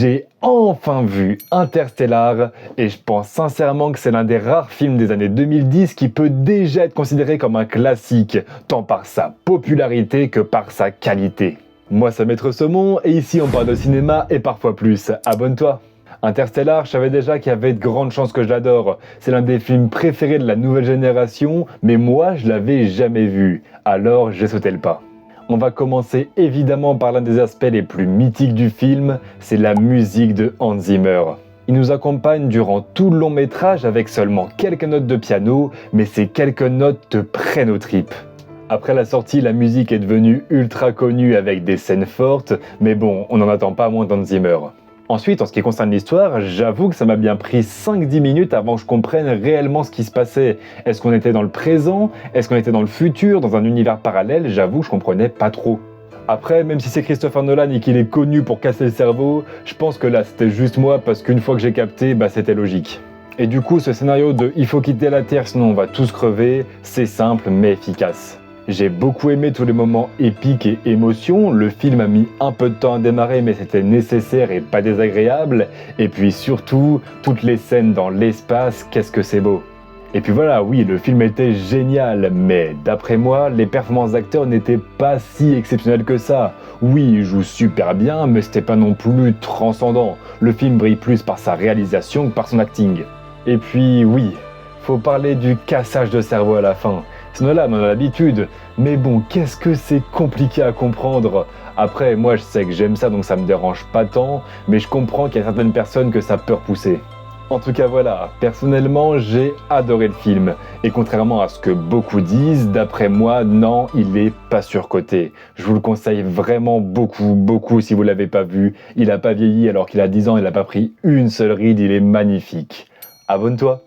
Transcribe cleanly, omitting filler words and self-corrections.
J'ai enfin vu Interstellar et je pense sincèrement que c'est l'un des rares films des années 2010 qui peut déjà être considéré comme un classique, tant par sa popularité que par sa qualité. Moi c'est Maître Saumon et ici on parle de cinéma et parfois plus. Abonne-toi. Interstellar, je savais déjà qu'il y avait de grandes chances que je l'adore. C'est l'un des films préférés de la nouvelle génération, mais moi je l'avais jamais vu, alors j'ai sauté le pas. On va commencer évidemment par l'un des aspects les plus mythiques du film, c'est la musique de Hans Zimmer. Il nous accompagne durant tout le long métrage avec seulement quelques notes de piano, mais ces quelques notes te prennent aux tripes. Après la sortie, la musique est devenue ultra connue avec des scènes fortes, mais bon, on n'en attend pas moins d'Hans Zimmer. Ensuite, en ce qui concerne l'histoire, j'avoue que ça m'a bien pris 5-10 minutes avant que je comprenne réellement ce qui se passait. Est-ce qu'on était dans le présent? Est-ce qu'on était dans le futur? Dans un univers parallèle? J'avoue que je comprenais pas trop. Après, même si c'est Christopher Nolan et qu'il est connu pour casser le cerveau, je pense que là c'était juste moi parce qu'une fois que j'ai capté, c'était logique. Et du coup, ce scénario de « il faut quitter la Terre sinon on va tous crever », c'est simple mais efficace. J'ai beaucoup aimé tous les moments épiques et émotions, le film a mis un peu de temps à démarrer mais c'était nécessaire et pas désagréable, et puis surtout, toutes les scènes dans l'espace, qu'est-ce que c'est beau. Et puis voilà, oui, le film était génial, mais d'après moi, les performances d'acteurs n'étaient pas si exceptionnelles que ça. Oui, ils jouent super bien, mais c'était pas non plus transcendant. Le film brille plus par sa réalisation que par son acting. Et puis oui, faut parler du cassage de cerveau à la fin. C'est Nolan, on a l'habitude, mais bon, qu'est-ce que c'est compliqué à comprendre. Après, moi je sais que j'aime ça donc ça me dérange pas tant, mais je comprends qu'il y a certaines personnes que ça peut repousser. En tout cas voilà, personnellement j'ai adoré le film, et contrairement à ce que beaucoup disent, d'après moi, non, il est pas surcoté. Je vous le conseille vraiment beaucoup si vous l'avez pas vu. Il a pas vieilli alors qu'il a 10 ans, il a pas pris une seule ride, il est magnifique. Abonne-toi.